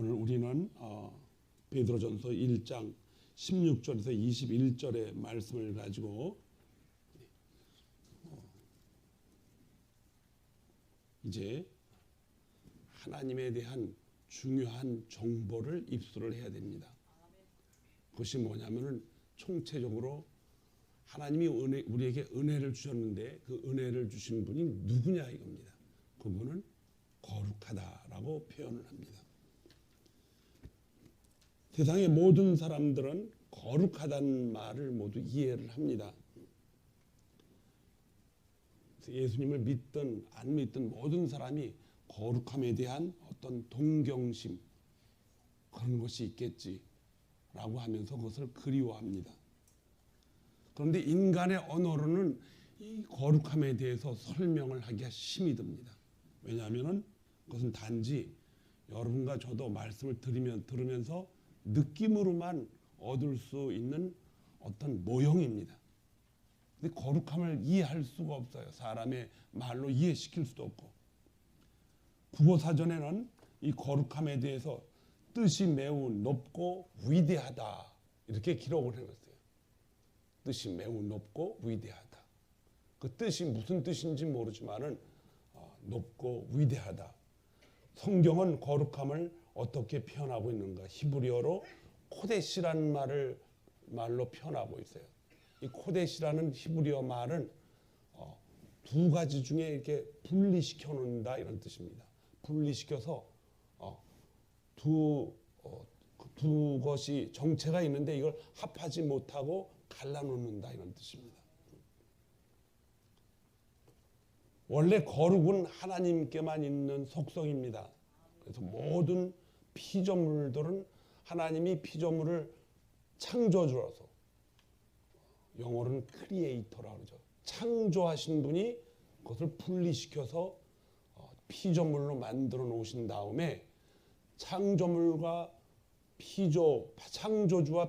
오늘 우리는 베드로전서 1장 16절에서 21절의 말씀을 가지고 이제 하나님에 대한 중요한 정보를 입수를 해야 됩니다. 그것이 뭐냐면은 총체적으로 하나님이 우리에게 은혜를 주셨는데 그 은혜를 주신 분이 누구냐 이겁니다. 그분은 거룩하다라고 표현을 합니다. 세상의 모든 사람들은 거룩하다는 말을 모두 이해를 합니다. 예수님을 믿든 안 믿든 모든 사람이 거룩함에 대한 어떤 동경심 그런 것이 있겠지라고 하면서 그것을 그리워합니다. 그런데 인간의 언어로는 이 거룩함에 대해서 설명을 하기가 힘이 듭니다. 왜냐하면 그것은 단지 여러분과 저도 말씀을 들으면서 느낌으로만 얻을 수 있는 어떤 모형입니다. 근데 거룩함을 이해할 수가 없어요. 사람의 말로 이해시킬 수도 없고. 국어사전에는 이 거룩함에 대해서 뜻이 매우 높고 위대하다 이렇게 기록을 해놨어요. 뜻이 매우 높고 위대하다. 그 뜻이 무슨 뜻인지 모르지만은 높고 위대하다. 성경은 거룩함을 어떻게 표현하고 있는가? 히브리어로 코데시라는 말로 표현하고 있어요. 이 코데시라는 히브리어 말은 두 가지 중에 이렇게 분리시켜 놓는다 이런 뜻입니다. 분리시켜서 두 것이 정체가 있는데 이걸 합하지 못하고 갈라놓는다 이런 뜻입니다. 원래 거룩은 하나님께만 있는 속성입니다. 그래서 모든 피조물들은 하나님이 피조물을 창조주로서 영어로는 크리에이터라고 그러죠. 창조하신 분이 그것을 분리시켜서 피조물로 만들어 놓으신 다음에 창조주와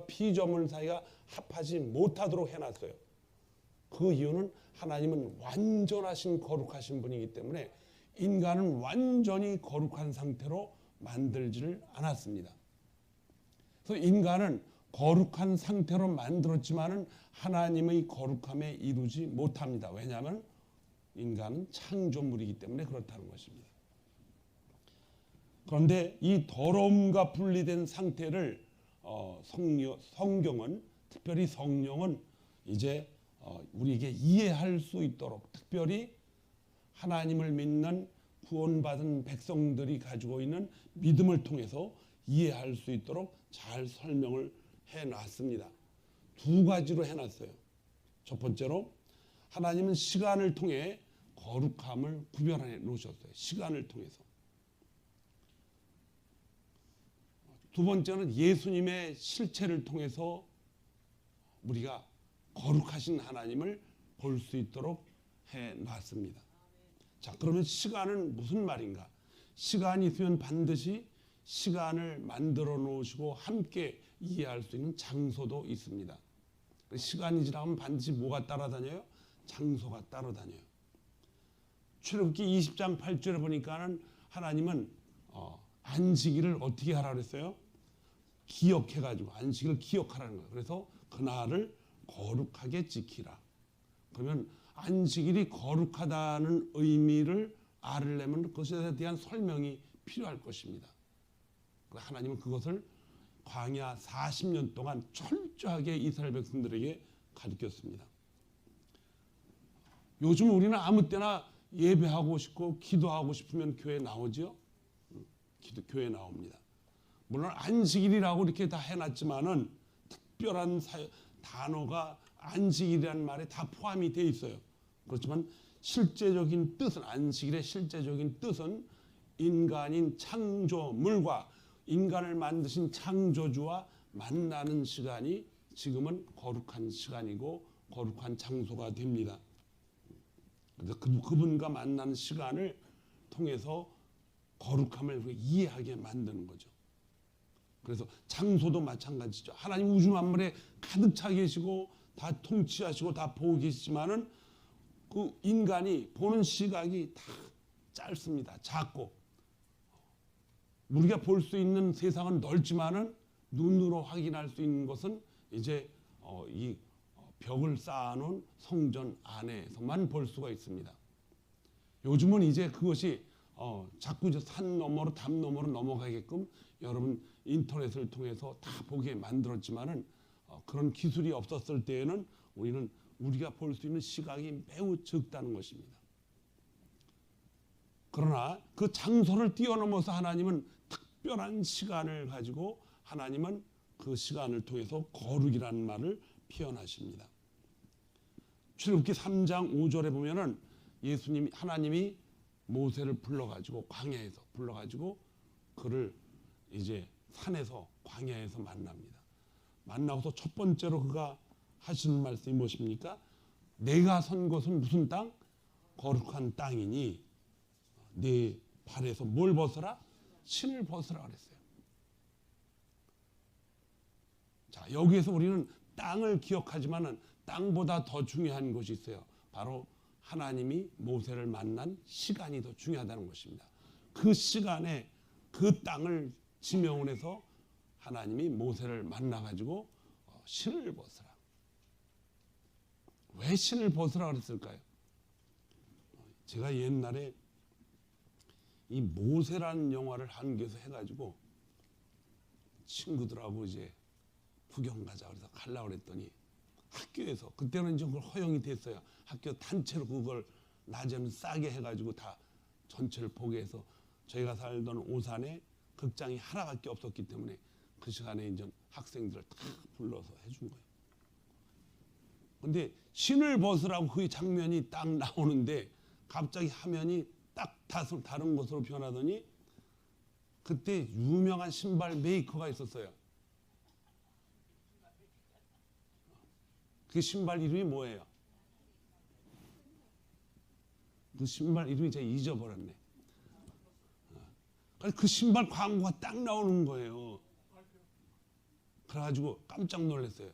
피조물 사이가 합하지 못하도록 해놨어요. 그 이유는 하나님은 완전하신 거룩하신 분이기 때문에 인간은 완전히 거룩한 상태로 만들지를 않았습니다. 그래서 인간은 거룩한 상태로 만들었지만은 하나님의 거룩함에 이루지 못합니다. 왜냐하면 인간은 창조물이기 때문에 그렇다는 것입니다. 그런데 이 더러움과 분리된 상태를 성경은 특별히 성령은 이제 우리에게 이해할 수 있도록 특별히 하나님을 믿는 구원받은 백성들이 가지고 있는 믿음을 통해서 이해할 수 있도록 잘 설명을 해놨습니다. 두 가지로 해놨어요. 첫 번째로 하나님은 시간을 통해 거룩함을 구별해 놓으셨어요. 시간을 통해서. 두 번째는 예수님의 실체를 통해서 우리가 거룩하신 하나님을 볼 수 있도록 해놨습니다. 자, 그러면 시간은 무슨 말인가? 시간이 있으면 반드시 시간을 만들어 놓으시고 함께 이해할 수 있는 장소도 있습니다. 시간이 지나면 반드시 뭐가 따라다녀요? 장소가 따라다녀요. 출애굽기 20장 8절에 보니까는 하나님은 안식일을 어떻게 하라 그랬어요? 기억해가지고 안식일을 기억하라는 거예요. 그래서 그날을 거룩하게 지키라. 그러면 안식일이 거룩하다는 의미를 알으려면 그것에 대한 설명이 필요할 것입니다. 하나님은 그것을 광야 40년 동안 철저하게 이스라엘 백성들에게 가르쳤습니다. 요즘 우리는 아무 때나 예배하고 싶고 기도하고 싶으면 교회에 나오죠. 교회에 나옵니다. 물론 안식일이라고 이렇게 다 해놨지만은 특별한 단어가 안식일이라는 말에 다 포함이 되어 있어요. 그렇지만 실제적인 뜻은 안식일의 실제적인 뜻은 인간인 창조물과 인간을 만드신 창조주와 만나는 시간이 지금은 거룩한 시간이고 거룩한 장소가 됩니다. 그래서 그분과 만나는 시간을 통해서 거룩함을 이해하게 만드는 거죠. 그래서 장소도 마찬가지죠. 하나님 우주 만물에 가득 차 계시고 다 통치하시고 다 보고 계시지만은 그 인간이 보는 시각이 다 짧습니다. 작고 우리가 볼 수 있는 세상은 넓지만은 눈으로 확인할 수 있는 것은 이제 이 벽을 쌓아놓은 성전 안에서만 볼 수가 있습니다. 요즘은 이제 그것이 자꾸 이제 산 너머로 담 너머로 넘어가게끔 여러분 인터넷을 통해서 다 보게 만들었지만은 그런 기술이 없었을 때에는 우리가 볼 수 있는 시각이 매우 적다는 것입니다. 그러나 그 장소를 뛰어넘어서 하나님은 특별한 시간을 가지고 하나님은 그 시간을 통해서 거룩이라는 말을 표현하십니다. 출애굽기 3장 5절에 보면은 하나님이 모세를 불러가지고 광야에서 불러가지고 그를 이제 산에서 광야에서 만납니다. 만나고서 첫 번째로 그가 하시는 말씀이 무엇입니까? 내가 선 곳은 무슨 땅? 거룩한 땅이니 네 발에서 뭘 벗어라? 신을 벗으라 그랬어요. 자, 여기에서 우리는 땅을 기억하지만은 땅보다 더 중요한 것이 있어요. 바로 하나님이 모세를 만난 시간이 더 중요하다는 것입니다. 그 시간에 그 땅을 지명을 해서 하나님이 모세를 만나가지고 신을 벗으라. 왜 신을 벗으라 그랬을까요? 제가 옛날에 이 모세라는 영화를 한국에서 해가지고 친구들하고 이제 구경 가자 그래서 가려고 그랬더니 학교에서 그때는 이제 그걸 허용이 됐어요. 학교 단체로 그걸 낮에는 싸게 해가지고 다 전체를 보게 해서 저희가 살던 오산에 극장이 하나밖에 없었기 때문에 그 시간에 이제 학생들을 다 불러서 해준 거예요. 근데 신을 벗으라고 그 장면이 딱 나오는데 갑자기 화면이 딱 다른 것으로 변하더니 그때 유명한 신발 메이커가 있었어요. 그 신발 이름이 뭐예요? 그 신발 이름이 제가 잊어버렸네. 그 신발 광고가 딱 나오는 거예요. 그래가지고 깜짝 놀랐어요.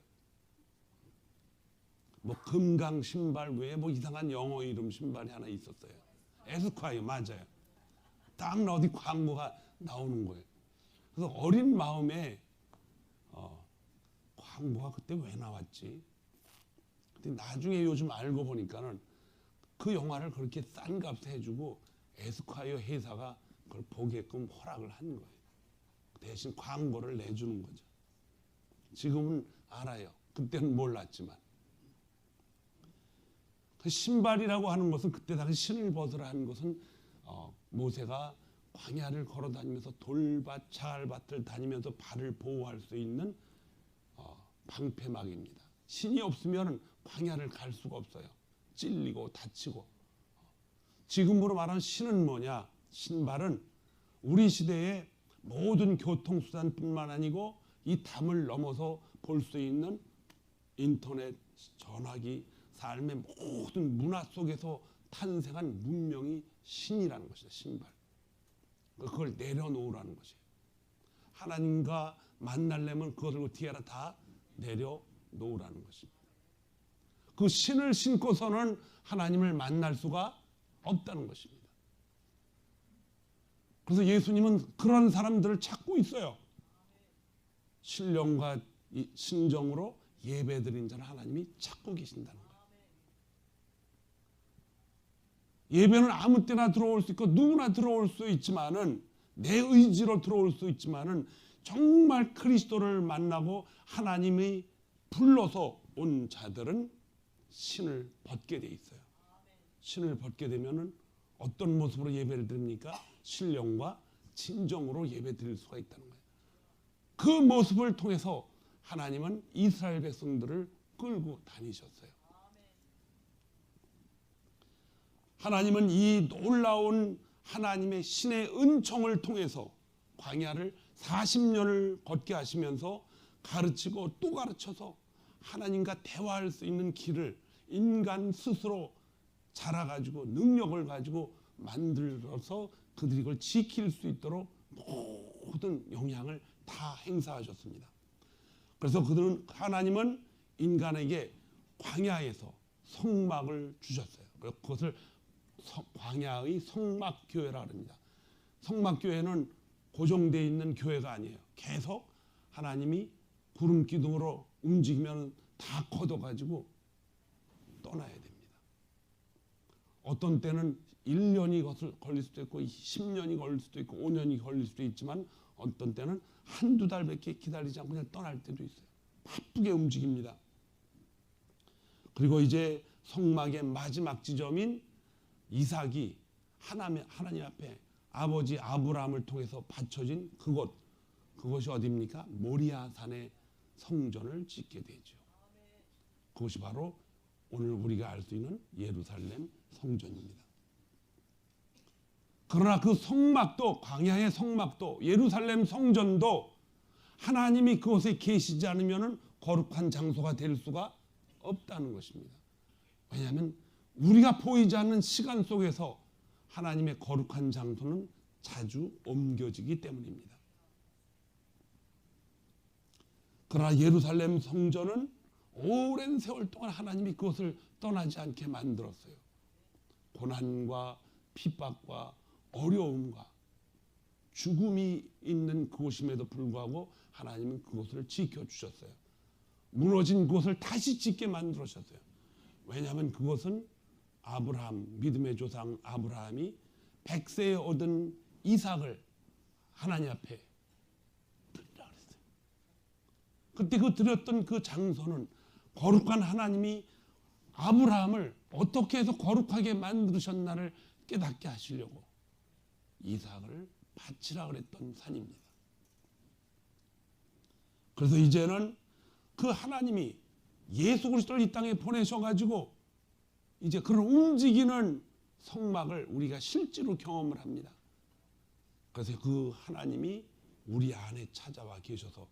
뭐 금강 신발 외에 뭐 이상한 영어 이름 신발이 하나 있었어요. 에스콰이어 맞아요. 딱 어디 광고가 나오는 거예요. 그래서 어린 마음에 광고가 그때 왜 나왔지? 근데 나중에 요즘 알고 보니까는 그 영화를 그렇게 싼 값에 해주고 에스콰이어 회사가 그걸 보게끔 허락을 한 거예요. 대신 광고를 내주는 거죠. 지금은 알아요. 그때는 몰랐지만. 그 신발이라고 하는 것은 그때 당시 신을 벗으라 하는 것은 모세가 광야를 걸어다니면서 돌밭, 자갈밭을 다니면서 발을 보호할 수 있는 방패막입니다. 신이 없으면 광야를 갈 수가 없어요. 찔리고 다치고. 지금으로 말하는 신은 뭐냐? 신발은 우리 시대의 모든 교통수단뿐만 아니고 이 담을 넘어서 볼 수 있는 인터넷, 전화기, 삶의 모든 문화 속에서 탄생한 문명이 신이라는 것이다. 신발. 그걸 내려놓으라는 것이에요. 하나님과 만나려면 그것을 어떻게 하라? 다 내려놓으라는 것입니다. 그 신을 신고서는 하나님을 만날 수가 없다는 것입니다. 그래서 예수님은 그런 사람들을 찾고 있어요. 신령과 신정으로 예배드린 자를 하나님이 찾고 계신다는 거예요. 예배는 아무 때나 들어올 수 있고 누구나 들어올 수 있지만은 내 의지로 들어올 수 있지만은 정말 그리스도를 만나고 하나님이 불러서 온 자들은 신을 벗게 돼 있어요. 신을 벗게 되면은 어떤 모습으로 예배를 드립니까? 신령과 진정으로 예배 드릴 수가 있다는 거예요. 그 모습을 통해서 하나님은 이스라엘 백성들을 끌고 다니셨어요. 하나님은 이 놀라운 하나님의 신의 은총을 통해서 광야를 40년을 걷게 하시면서 가르치고 또 가르쳐서 하나님과 대화할 수 있는 길을 인간 스스로 자라가지고 능력을 가지고 만들어서 그들이 그걸 지킬 수 있도록 모든 영향을 다 행사하셨습니다. 그래서 하나님은 인간에게 광야에서 성막을 주셨어요. 그것을 광야의 성막교회라 합니다. 성막교회는 고정되어 있는 교회가 아니에요. 계속 하나님이 구름 기둥으로 움직이면 다 걷어가지고 떠나야 됩니다. 어떤 때는 1년이 걸릴 수도 있고 10년이 걸릴 수도 있고 5년이 걸릴 수도 있지만 어떤 때는 한두 달밖에 기다리지 않고 그냥 떠날 때도 있어요. 바쁘게 움직입니다. 그리고 이제 성막의 마지막 지점인 이삭이 하나님 앞에 아버지 아브라함을 통해서 바쳐진 그것이 어디입니까? 모리아산의 성전을 짓게 되죠. 그것이 바로 오늘 우리가 알 수 있는 예루살렘 성전입니다. 그러나 그 성막도, 광야의 성막도, 예루살렘 성전도 하나님이 그곳에 계시지 않으면 거룩한 장소가 될 수가 없다는 것입니다. 왜냐하면 우리가 보이지 않는 시간 속에서 하나님의 거룩한 장소는 자주 옮겨지기 때문입니다. 그러나 예루살렘 성전은 오랜 세월 동안 하나님이 그것을 떠나지 않게 만들었어요. 고난과 핍박과 어려움과 죽음이 있는 그곳임에도 불구하고 하나님은 그곳을 지켜주셨어요. 무너진 그곳을 다시 짓게 만들으셨어요. 왜냐하면 그것은 믿음의 조상 아브라함이 100세에 얻은 이삭을 하나님 앞에 드리라 그랬어요. 그때 드렸던 그 장소는 거룩한 하나님이 아브라함을 어떻게 해서 거룩하게 만드셨나를 깨닫게 하시려고 이삭을 바치라 그랬던 산입니다. 그래서 이제는 그 하나님이 예수 그리스도를 이 땅에 보내셔가지고 이제 그런 움직이는 성막을 우리가 실제로 경험을 합니다. 그래서 그 하나님이 우리 안에 찾아와 계셔서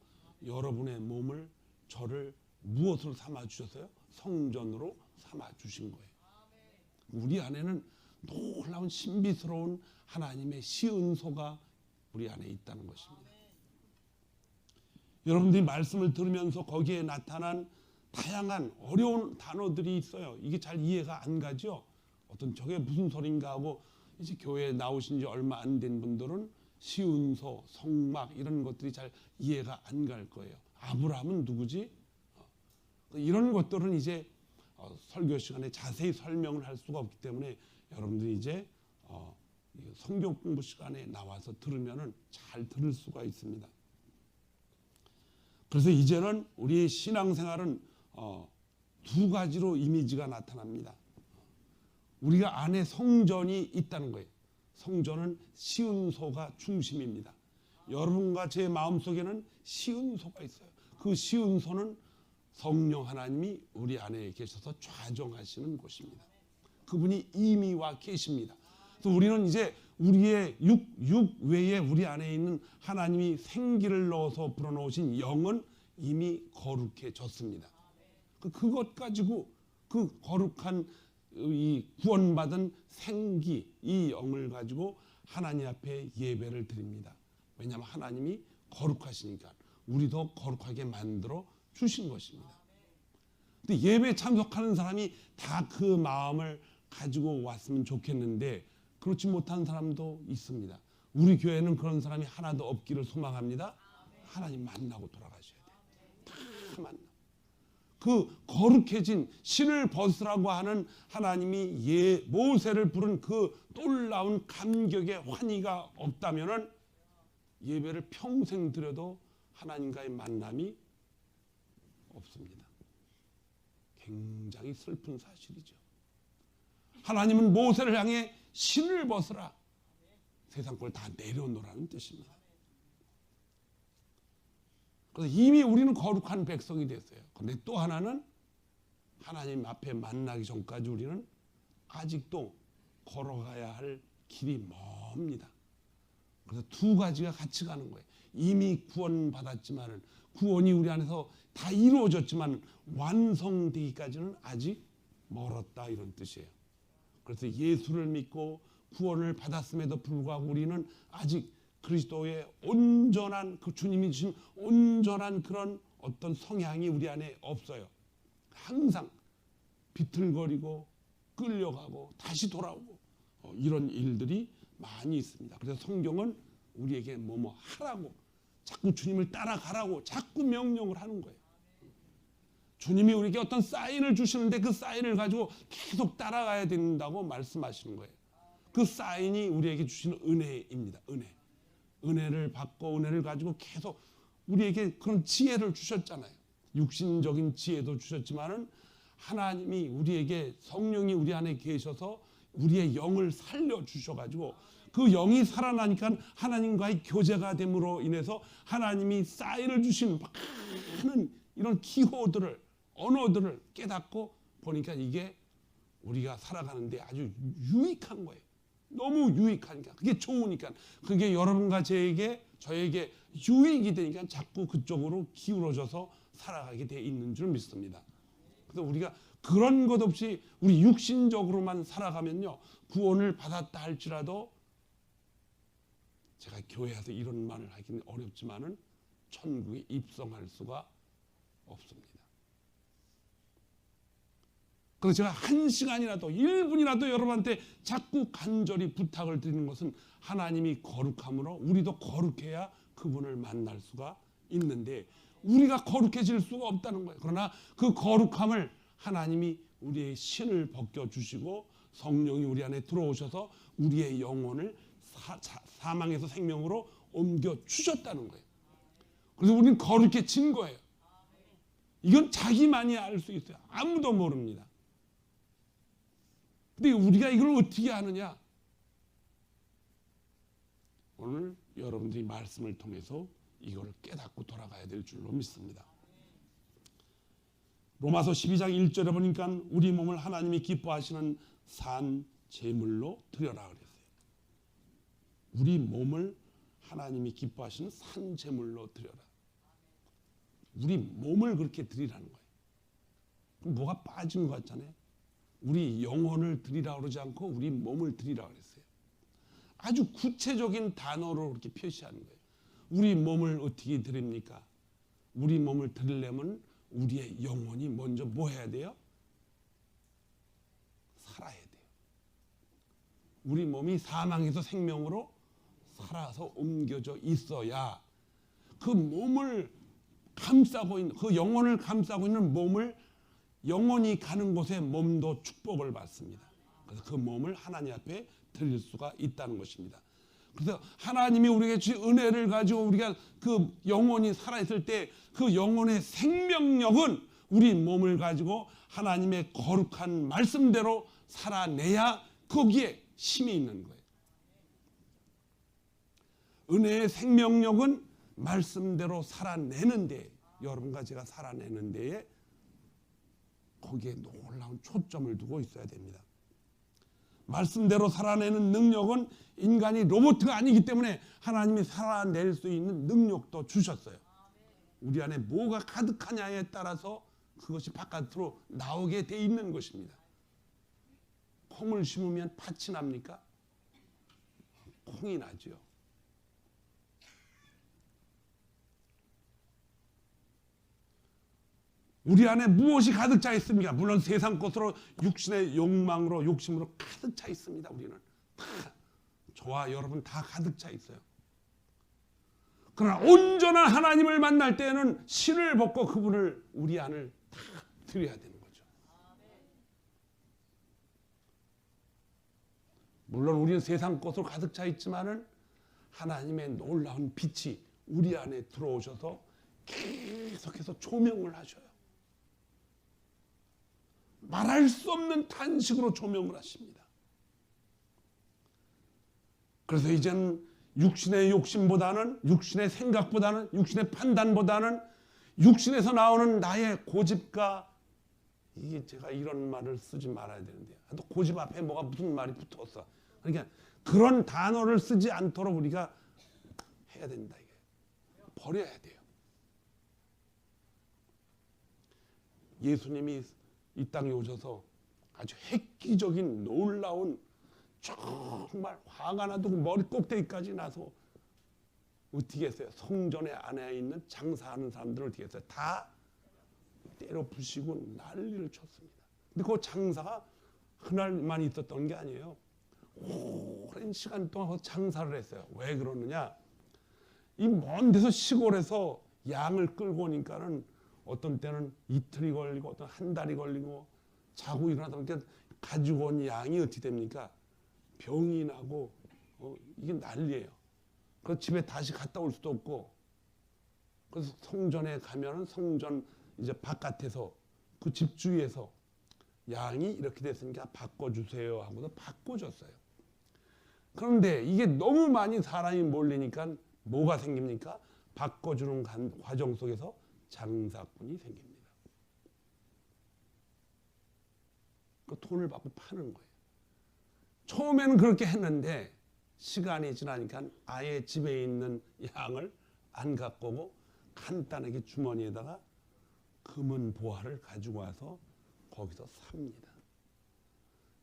여러분의 몸을 저를 무엇으로 삼아 주셨어요? 성전으로 삼아 주신 거예요. 우리 안에는 놀라운 신비스러운 하나님의 시은소가 우리 안에 있다는 것입니다. 여러분들이 말씀을 들으면서 거기에 나타난 다양한 어려운 단어들이 있어요. 이게 잘 이해가 안 가죠. 어떤 저게 무슨 소린가 하고 이제 교회에 나오신 지 얼마 안 된 분들은 시은소, 성막 이런 것들이 잘 이해가 안 갈 거예요. 아브라함은 누구지? 이런 것들은 이제 설교 시간에 자세히 설명을 할 수가 없기 때문에 여러분들이 이제 성경 공부 시간에 나와서 들으면은 잘 들을 수가 있습니다. 그래서 이제는 우리의 신앙생활은 두 가지로 이미지가 나타납니다. 우리가 안에 성전이 있다는 거예요. 성전은 시은소가 중심입니다. 여러분과 제 마음속에는 시은소가 있어요. 그 시은소는 성령 하나님이 우리 안에 계셔서 좌정하시는 곳입니다. 그분이 이미 와 계십니다. 그래서 우리는 이제 우리의 육 외에 우리 안에 있는 하나님이 생기를 넣어서 불어넣으신 영은 이미 거룩해졌습니다. 그것 가지고 그 거룩한 이 구원받은 생기, 이 영을 가지고 하나님 앞에 예배를 드립니다. 왜냐하면 하나님이 거룩하시니까 우리도 거룩하게 만들어 주신 것입니다. 근데 예배 참석하는 사람이 다 그 마음을 가지고 왔으면 좋겠는데 그렇지 못한 사람도 있습니다. 우리 교회는 그런 사람이 하나도 없기를 소망합니다. 하나님 만나고 돌아가셔야 돼요. 다 만나. 그 거룩해진 신을 벗으라고 하는 하나님이 모세를 부른 그 놀라운 감격의 환희가 없다면은 예배를 평생 드려도 하나님과의 만남이 없습니다. 굉장히 슬픈 사실이죠. 하나님은 모세를 향해 신을 벗으라. 세상 걸 다 내려놓으라는 뜻입니다. 그래서 이미 우리는 거룩한 백성이 됐어요. 그런데 또 하나는 하나님 앞에 만나기 전까지 우리는 아직도 걸어가야 할 길이 멉니다. 그래서 두 가지가 같이 가는 거예요. 이미 구원받았지만은 구원이 우리 안에서 다 이루어졌지만 완성되기까지는 아직 멀었다 이런 뜻이에요. 그래서 예수를 믿고 구원을 받았음에도 불구하고 우리는 아직 그리스도의 온전한 그 주님이 주신 온전한 그런 어떤 성향이 우리 안에 없어요. 항상 비틀거리고 끌려가고 다시 돌아오고 이런 일들이 많이 있습니다. 그래서 성경은 우리에게 뭐뭐 하라고, 자꾸 주님을 따라가라고 자꾸 명령을 하는 거예요. 주님이 우리에게 어떤 사인을 주시는데 그 사인을 가지고 계속 따라가야 된다고 말씀하시는 거예요. 그 사인이 우리에게 주시는 은혜입니다. 은혜를 받고 은혜를 가지고 계속 우리에게 그런 지혜를 주셨잖아요. 육신적인 지혜도 주셨지만은 하나님이 우리에게, 성령이 우리 안에 계셔서 우리의 영을 살려 주셔가지고 그 영이 살아나니까 하나님과의 교제가 됨으로 인해서 하나님이 사인을 주신 많은 이런 기호들을, 언어들을 깨닫고 보니까 이게 우리가 살아가는데 아주 유익한 거예요. 너무 유익하니까, 그게 좋으니까, 그게 여러분과 저에게 유익이 되니까 자꾸 그쪽으로 기울어져서 살아가게 돼 있는 줄 믿습니다. 그래서 우리가 그런 것 없이 우리 육신적으로만 살아가면요, 구원을 받았다 할지라도, 제가 교회에서 이런 말을 하기는 어렵지만은 천국에 입성할 수가 없습니다. 그래서 제가 1시간이라도 1분이라도 여러분한테 자꾸 간절히 부탁을 드리는 것은 하나님이 거룩함으로 우리도 거룩해야 그분을 만날 수가 있는데 우리가 거룩해질 수가 없다는 거예요. 그러나 그 거룩함을 하나님이 우리의 신을 벗겨주시고 성령이 우리 안에 들어오셔서 우리의 영혼을 사망에서 생명으로 옮겨주셨다는 거예요. 그래서 우리는 거룩해진 거예요. 이건 자기만이 알 수 있어요. 아무도 모릅니다. 근데 우리가 이걸 어떻게 아느냐? 오늘 여러분들이 말씀을 통해서 이걸 깨닫고 돌아가야 될 줄로 믿습니다. 로마서 12장 1절에 보니까 우리 몸을 하나님이 기뻐하시는 산 제물로 드려라 그랬어요. 우리 몸을 하나님이 기뻐하시는 산 제물로 드려라. 우리 몸을 그렇게 드리라는 거예요. 그럼 뭐가 빠진 것 같잖아요. 우리 영혼을 드리라 그러지 않고 우리 몸을 드리라 그랬어요. 아주 구체적인 단어로 그렇게 표시하는 거예요. 우리 몸을 어떻게 드립니까? 우리 몸을 드리려면 우리의 영혼이 먼저 뭐 해야 돼요? 살아야 돼요. 우리 몸이 사망에서 생명으로 살아서 옮겨져 있어야 그 몸을 감싸고 있는, 그 영혼을 감싸고 있는 몸을, 영혼이 가는 곳에 몸도 축복을 받습니다. 그래서 그 몸을 하나님 앞에 드릴 수가 있다는 것입니다. 그래서 하나님이 우리에게 주신 은혜를 가지고 우리가 그 영혼이 살아있을 때 그 영혼의 생명력은 우리 몸을 가지고 하나님의 거룩한 말씀대로 살아내야 거기에 힘이 있는 거예요. 은혜의 생명력은 말씀대로 살아내는데, 여러분과 제가 살아내는 데에 거기에 놀라운 초점을 두고 있어야 됩니다. 말씀대로 살아내는 능력은 인간이 로봇가 아니기 때문에 하나님이 살아낼 수 있는 능력도 주셨어요. 우리 안에 뭐가 가득하냐에 따라서 그것이 바깥으로 나오게 돼 있는 것입니다. 콩을 심으면 팥이 납니까? 콩이 나죠. 우리 안에 무엇이 가득 차 있습니까? 물론 세상 것으로 육신의 욕망으로 욕심으로 가득 차 있습니다. 우리는 다, 저와 여러분 다 가득 차 있어요. 그러나 온전한 하나님을 만날 때는 신을 벗고 그분을 우리 안을 다 드려야 되는 거죠. 물론 우리는 세상 것으로 가득 차 있지만은 하나님의 놀라운 빛이 우리 안에 들어오셔서 계속해서 조명을 하셔요. 말할 수 없는 탄식으로 조명을 하십니다. 그래서 이제는 육신의 욕심보다는, 육신의 생각보다는, 육신의 판단보다는 육신에서 나오는 나의 고집과, 이게 제가 이런 말을 쓰지 말아야 되는데, 또 고집 앞에 뭐가 무슨 말이 붙었어. 그러니까 그런 단어를 쓰지 않도록 우리가 해야 된다. 이게 버려야 돼요. 예수님이 이 땅에 오셔서 아주 획기적인 놀라운, 정말 화가 나도 머리 꼭대기까지 나서 어떻게 했어요? 성전에 안에 있는 장사하는 사람들을 어떻게 했어요? 다 때려 부시고 난리를 쳤습니다. 근데 그 장사가 그날만 있었던 게 아니에요. 오랜 시간 동안 장사를 했어요. 왜 그러느냐? 이 먼 데서 시골에서 양을 끌고 오니까는 어떤 때는 이틀이 걸리고 어떤 한 달이 걸리고 자고 일어나다 보니까 가지고 온 양이 어떻게 됩니까? 병이 나고 이게 난리예요. 그 집에 다시 갔다 올 수도 없고, 그래서 성전에 가면은 성전 이제 바깥에서 그 집 주위에서 양이 이렇게 됐으니까 바꿔주세요 하고도 바꿔줬어요. 그런데 이게 너무 많이 사람이 몰리니까 뭐가 생깁니까? 바꿔주는 과정 속에서 장사꾼이 생깁니다. 그 돈을 받고 파는 거예요. 처음에는 그렇게 했는데 시간이 지나니까 아예 집에 있는 양을 안 갖고 오고 간단하게 주머니에다가 금은 보화를 가지고 와서 거기서 삽니다.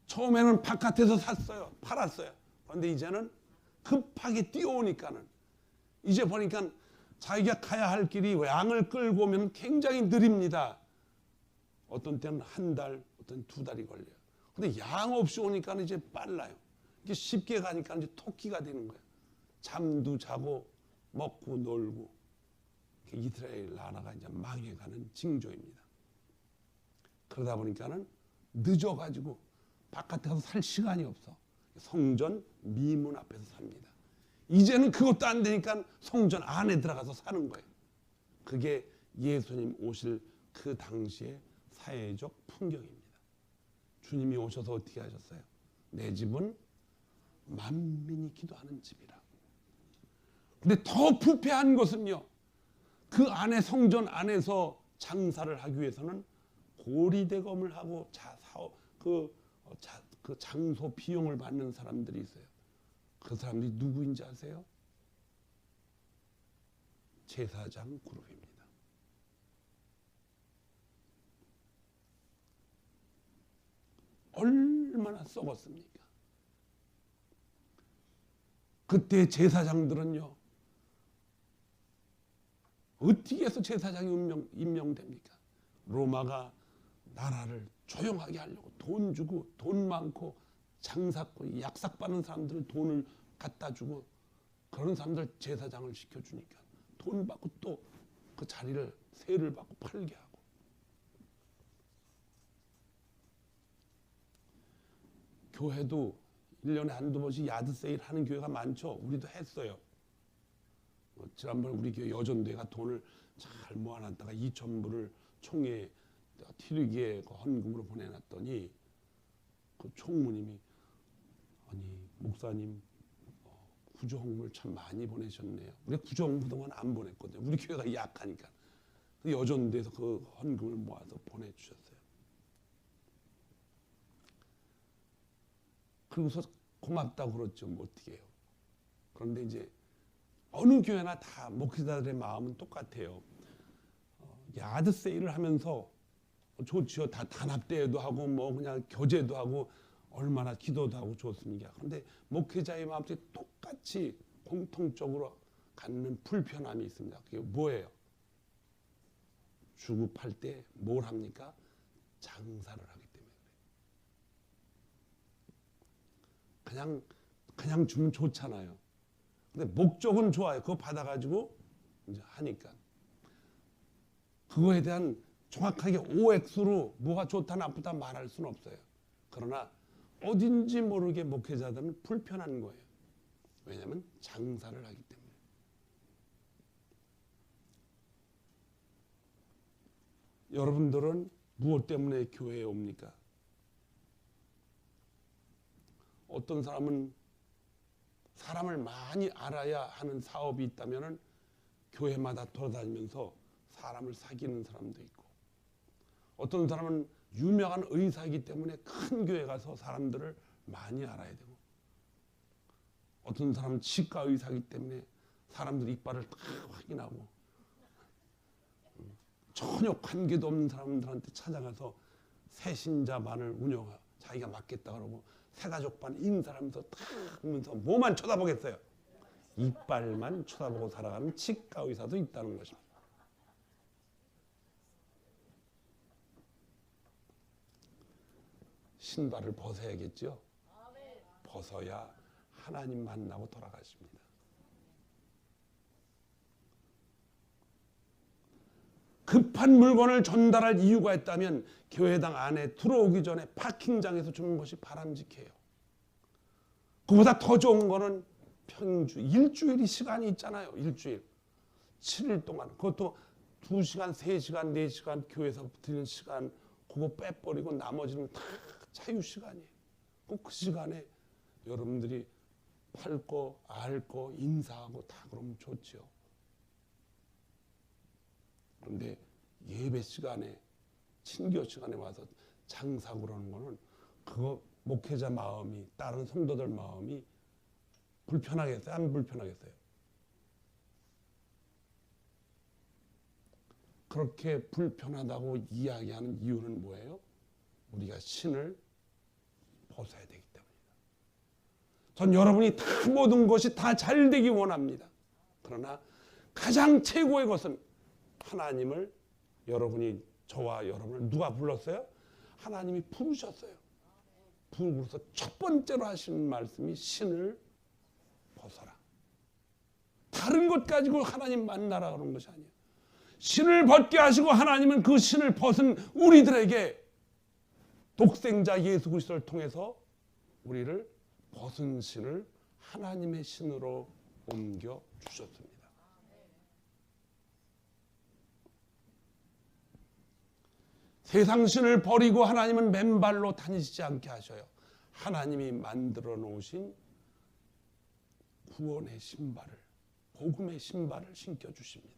처음에는 바깥에서 샀어요. 팔았어요. 그런데 이제는 급하게 뛰어오니까는 이제 보니까 자기가 가야 할 길이 양을 끌고 오면 굉장히 느립니다. 어떤 때는 한 달, 어떤 두 달이 걸려요. 근데 양 없이 오니까 이제 빨라요. 이게 쉽게 가니까 이제 토끼가 되는 거예요. 잠도 자고 먹고 놀고. 이스라엘 나라가 이제 망해가는 징조입니다. 그러다 보니까는 늦어가지고 바깥에 가서 살 시간이 없어. 성전 미문 앞에서 삽니다. 이제는 그것도 안 되니까 성전 안에 들어가서 사는 거예요. 그게 예수님 오실 그 당시의 사회적 풍경입니다. 주님이 오셔서 어떻게 하셨어요? 내 집은 만민이 기도하는 집이라. 근데 더 부패한 것은요, 그 안에 성전 안에서 장사를 하기 위해서는 고리대검을 하고 그 장소 비용을 받는 사람들이 있어요. 그 사람들이 누구인지 아세요? 제사장 그룹입니다. 얼마나 썩었습니까? 그때 제사장들은요, 어떻게 해서 제사장이 임명됩니까? 로마가 나라를 조용하게 하려고 돈 주고, 돈 많고 장사꾼, 약삭받는 사람들은 돈을 갖다 주고, 그런 사람들 제사장을 시켜주니까 돈 받고 또 그 자리를 세를 받고 팔게 하고. 교회도 1년에 한두 번씩 야드 세일 하는 교회가 많죠. 우리도 했어요. 지난번에 우리 교회 여전대가 돈을 잘 모아놨다가 2,000불을 총회 티르기에 헌금으로 보내놨더니 그 총무님이, 아니 목사님 구조헌금을 참 많이 보내셨네요. 우리 구조헌금 그동안 안 보냈거든요. 우리 교회가 약하니까. 여전대에서 그 헌금을 모아서 보내주셨어요. 그러고서 고맙다고 그랬죠. 뭐 어떻게 해요. 그런데 이제 어느 교회나 다 목회자들의 마음은 똑같아요. 야드 세일을 하면서 좋지요. 다 단합대회도 하고 뭐 그냥 교제도 하고 얼마나 기도도 하고 좋습니까? 그런데 목회자의 마음속에 똑같이 공통적으로 갖는 불편함이 있습니다. 그게 뭐예요? 주고 팔 때 뭘 합니까? 장사를 하기 때문에 그래요. 그냥 주면 좋잖아요. 근데 목적은 좋아요. 그거 받아가지고 이제 하니까. 그거에 대한 정확하게 OX로 뭐가 좋다 나쁘다 말할 수는 없어요. 그러나 어딘지 모르게 목회자들은 불편한 거예요. 왜냐하면 장사를 하기 때문에. 여러분들은 무엇 때문에 교회에 옵니까? 어떤 사람은 사람을 많이 알아야 하는 사업이 있다면 교회마다 돌아다니면서 사람을 사귀는 사람도 있고, 어떤 사람은 유명한 의사이기 때문에 큰 교회 가서 사람들을 많이 알아야 되고, 어떤 사람은 치과 의사이기 때문에 사람들 이빨을 다 확인하고, 전혀 관계도 없는 사람들한테 찾아가서 새신자반을 운영하고 자기가 맡겠다 그러고 새가족반 인사하면서 탁 하면서 뭐만 쳐다보겠어요. 이빨만 쳐다보고 살아가는 치과 의사도 있다는 것입니다. 신발을 벗어야겠죠. 벗어야 하나님 만나고 돌아가십니다. 급한 물건을 전달할 이유가 있다면 교회당 안에 들어오기 전에 파킹장에서 주는 것이 바람직해요. 그보다 더 좋은 거는 일주일이 시간이 있잖아요. 일주일. 7일 동안. 그것도 2시간, 3시간, 4시간 교회에서 드리는 시간 그거 빼버리고 나머지는 다 자유시간이에요. 꼭 그 시간에 여러분들이 팔 거, 알 거, 인사하고 다 그러면 좋죠. 그런데 예배 시간에, 친교 시간에 와서 장사 그러는 거는 그거 목회자 마음이, 다른 성도들 마음이 불편하겠어요? 안 불편하겠어요? 그렇게 불편하다고 이야기하는 이유는 뭐예요? 우리가 신을 벗어야 되기 때문입니다. 전 여러분이 다 모든 것이 다 잘 되기 원합니다. 그러나 가장 최고의 것은 하나님을, 여러분이, 저와 여러분을 누가 불렀어요? 하나님이 부르셨어요. 부르셔서 첫 번째로 하시는 말씀이 신을 벗어라. 다른 것 가지고 하나님 만나라 그런 것이 아니에요. 신을 벗게 하시고 하나님은 그 신을 벗은 우리들에게 독생자 예수 그리스도를 통해서 우리를 벗은 신을 하나님의 신으로 옮겨 주셨습니다. 세상 신을 버리고 하나님은 맨발로 다니시지 않게 하셔요. 하나님이 만들어 놓으신 구원의 신발을, 복음의 신발을 신겨 주십니다.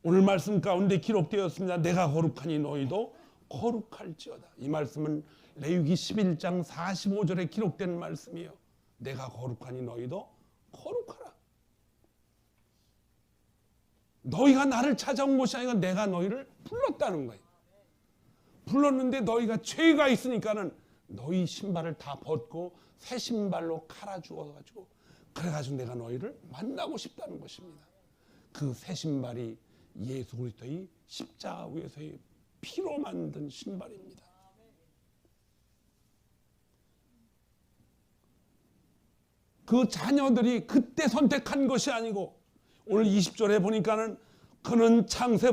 오늘 말씀 가운데 기록되었습니다. 내가 거룩하니 너희도 거룩할지어다. 이 말씀은 레위기 11장 45절에 기록된 말씀이에요. 내가 거룩하니 너희도 거룩하라. 너희가 나를 찾아온 것이 아니라 내가 너희를 불렀다는 거예요. 불렀는데 너희가 죄가 있으니까는 너희 신발을 다 벗고 새 신발로 갈아주어가지고 그래가지고 내가 너희를 만나고 싶다는 것입니다. 그 새 신발이 예수 그리스도의 십자가 위에서의 피로 만든 신발입니다. 그 자녀들이 그때 선택한 것이 아니고 오늘 20절에 보니까는 그는 창세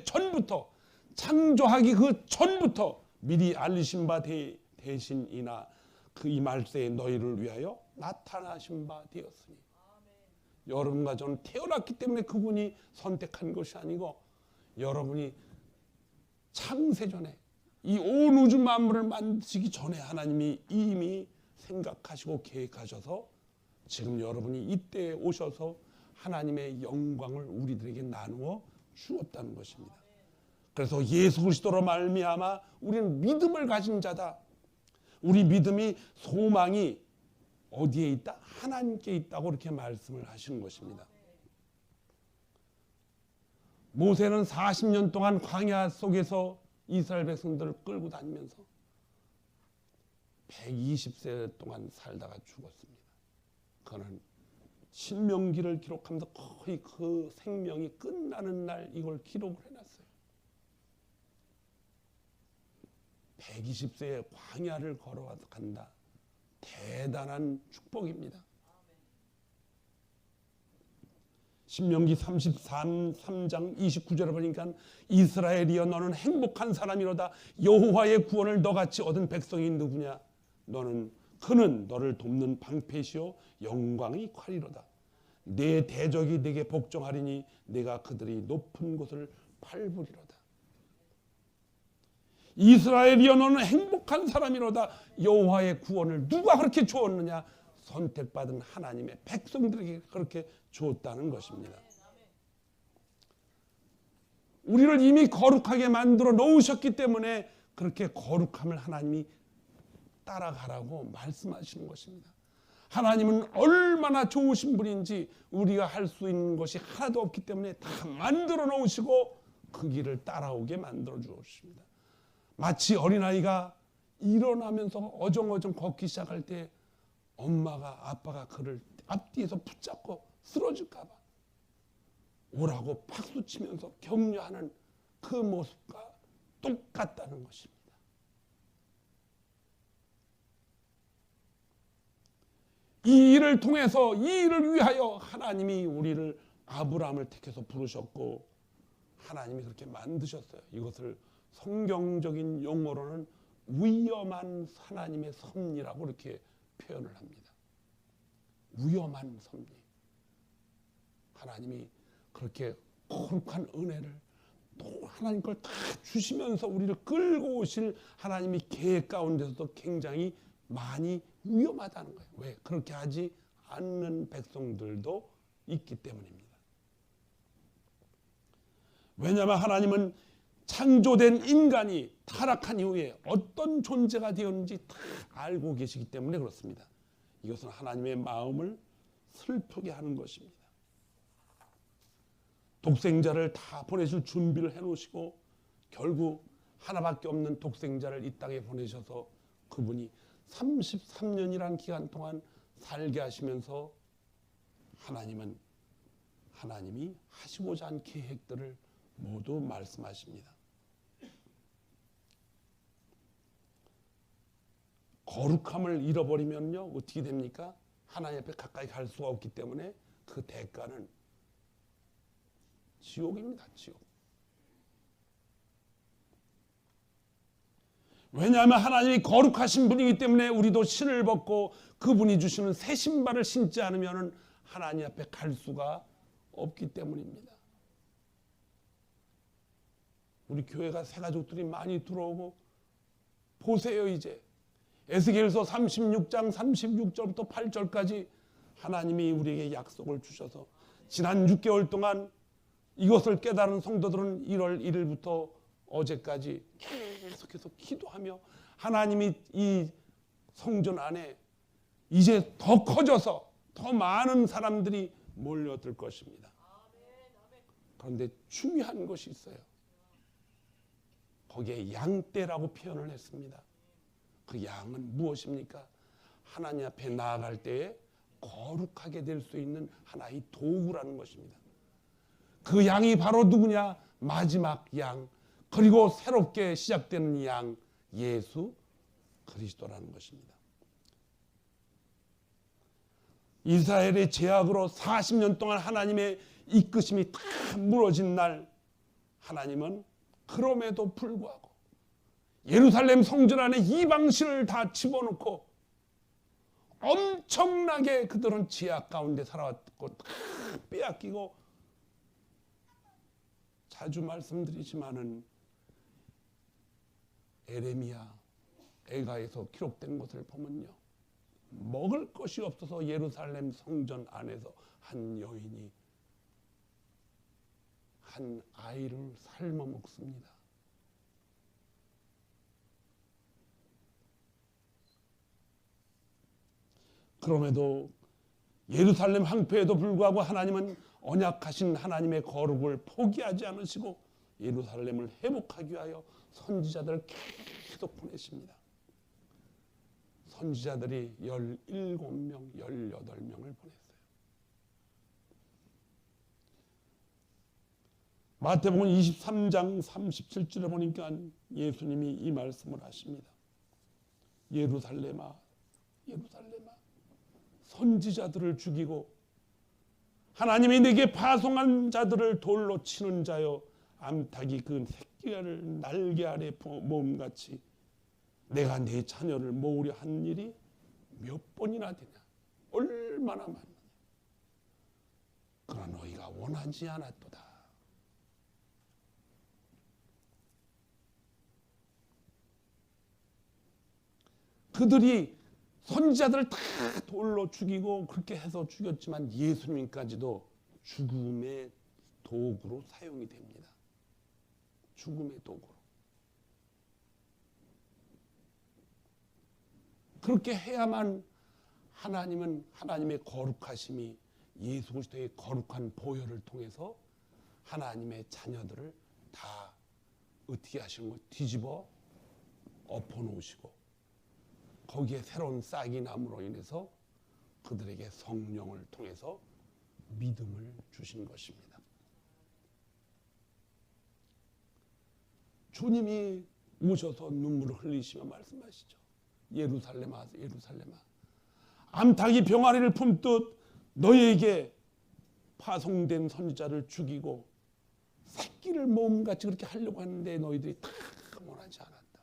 전부터, 창조하기 그 전부터 미리 알리신 바 대신이나 그 이 말세에 너희를 위하여 나타나신 바 되었으니. 여러분과 저는 태어났기 때문에 그분이 선택한 것이 아니고 여러분이 창세전에 이 온 우주 만물을 만드시기 전에 하나님이 이미 생각하시고 계획하셔서 지금 여러분이 이때에 오셔서 하나님의 영광을 우리들에게 나누어 주었다는 것입니다. 그래서 예수 그리스도로 말미암아 우리는 믿음을 가진 자다. 우리 믿음이, 소망이 어디에 있다? 하나님께 있다고 이렇게 말씀을 하시는 것입니다. 모세는 40년 동안 광야 속에서 이스라엘 백성들을 끌고 다니면서 120세 동안 살다가 죽었습니다. 그는 신명기를 기록하면서 거의 그 생명이 끝나는 날 이걸 기록을 해놨어요. 120세의 광야를 걸어간다. 대단한 축복입니다. 신명기 3장 29절에 보니까 이스라엘이여 너는 행복한 사람이로다. 여호와의 구원을 너같이 얻은 백성이 누구냐? 그는 너를 돕는 방패시요 영광의 칼이로다. 내 대적이 내게 복종하리니 내가 그들이 높은 곳을 밟으리로다. 이스라엘이여 너는 행복한 사람이로다. 여호와의 구원을 누가 그렇게 주었느냐? 선택받은 하나님의 백성들에게 그렇게 주었다는 것입니다. 우리를 이미 거룩하게 만들어 놓으셨기 때문에 그렇게 거룩함을 하나님이 따라가라고 말씀하시는 것입니다. 하나님은 얼마나 좋으신 분인지 우리가 할 수 있는 것이 하나도 없기 때문에 다 만들어 놓으시고 그 길을 따라오게 만들어 주었습니다. 마치 어린아이가 일어나면서 어정어정 걷기 시작할 때 엄마가, 아빠가 그를 앞뒤에서 붙잡고 쓰러질까 봐 오라고 박수치면서 격려하는 그 모습과 똑같다는 것입니다. 이 일을 통해서, 이 일을 위하여 하나님이 우리를 아브라함을 택해서 부르셨고 하나님이 그렇게 만드셨어요. 이것을 성경적인 용어로는 위험한 하나님의 섭리라고 이렇게 표현을 합니다. 위험한 섭리. 하나님이 그렇게 거룩한 은혜를 또 하나님 걸 다 주시면서 우리를 끌고 오실 하나님이 계획 가운데서도 굉장히 많이 위험하다는 거예요. 왜? 그렇게 하지 않는 백성들도 있기 때문입니다. 왜냐하면 하나님은 창조된 인간이 타락한 이후에 어떤 존재가 되었는지 다 알고 계시기 때문에 그렇습니다. 이것은 하나님의 마음을 슬프게 하는 것입니다. 독생자를 다 보내실 준비를 해놓으시고 결국 하나밖에 없는 독생자를 이 땅에 보내셔서 그분이 33년이라는 기간 동안 살게 하시면서 하나님이 하시고자 한 계획들을 모두 말씀하십니다. 거룩함을 잃어버리면요 어떻게 됩니까? 하나님 앞에 가까이 갈 수가 없기 때문에 그 대가는 지옥입니다. 지옥. 왜냐하면 하나님이 거룩하신 분이기 때문에 우리도 신을 벗고 그분이 주시는 새 신발을 신지 않으면 하나님 앞에 갈 수가 없기 때문입니다. 우리 교회가 새 가족들이 많이 들어오고 보세요. 이제 에스겔서 36장 36절부터 8절까지 하나님이 우리에게 약속을 주셔서 지난 6개월 동안 이것을 깨달은 성도들은 1월 1일부터 어제까지 계속해서 기도하며 하나님이 이 성전 안에 이제 더 커져서 더 많은 사람들이 몰려들 것입니다. 그런데 중요한 것이 있어요. 거기에 양떼라고 표현을 했습니다. 그 양은 무엇입니까? 하나님 앞에 나아갈 때에 거룩하게 될 수 있는 하나의 도구라는 것입니다. 그 양이 바로 누구냐? 마지막 양, 그리고 새롭게 시작되는 양, 예수 그리스도라는 것입니다. 이스라엘의 죄악으로 40년 동안 하나님의 이끄심이 다 무너진 날, 하나님은 그럼에도 불구하고 예루살렘 성전 안에 이방신을 다 집어넣고 엄청나게 그들은 죄악 가운데 살아왔고 다 빼앗기고, 자주 말씀드리지만은 에레미야 에가에서 기록된 것을 보면요, 먹을 것이 없어서 예루살렘 성전 안에서 한 여인이 한 아이를 삶아 먹습니다. 그럼에도 예루살렘 황폐에도 불구하고 하나님은 언약하신 하나님의 거룩을 포기하지 않으시고 예루살렘을 회복하기 위하여 선지자들을 계속 보내십니다. 선지자들이 17명, 18명을 보냈어요. 마태복음 23장 37절에 보니까 예수님이 이 말씀을 하십니다. 예루살렘아, 예루살렘아, 선지자들을 죽이고 하나님이 내게 파송한 자들을 돌로 치는 자여, 암탉이 그 새끼를 날개 아래 모음같이 내가 내 자녀를 모으려 한 일이 몇 번이나 되냐? 얼마나 많느냐? 그러나 너희가 원하지 않았도다. 그들이 선지자들을 다 돌로 죽이고 그렇게 해서 죽였지만 예수님까지도 죽음의 도구로 사용이 됩니다. 죽음의 도구로. 그렇게 해야만 하나님은 하나님의 거룩하심이 예수 그리스도의 거룩한 보혈을 통해서 하나님의 자녀들을 다 어떻게 하시는 거 뒤집어 엎어놓으시고 거기에 새로운 싹이 남으로 인해서 그들에게 성령을 통해서 믿음을 주신 것입니다. 주님이 오셔서 눈물을 흘리시며 말씀하시죠. 예루살렘아, 예루살렘아, 암탉이 병아리를 품듯 너희에게 파송된 선지자를 죽이고 새끼를 모험같이 그렇게 하려고 하는데 너희들이 다 원하지 않았다.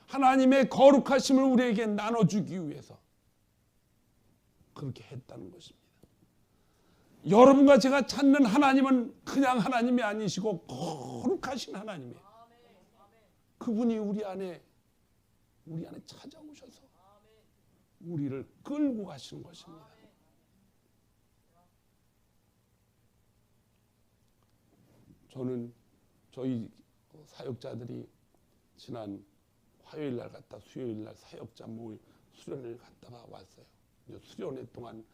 하나님의 거룩하심을 우리에게 나눠주기 위해서 그렇게 했다는 것입니다. 여러분과 제가 찾는 하나님은 그냥 하나님이 아니시고 거룩하신 하나님이에요. 그분이 우리 안에 찾아오셔서 우리를 끌고 가시는 것입니다. 저는 저희 사역자들이 지난 화요일 날 갔다 수요일 날 사역자 모임 수련회를 갔다가 왔어요. 수련회 동안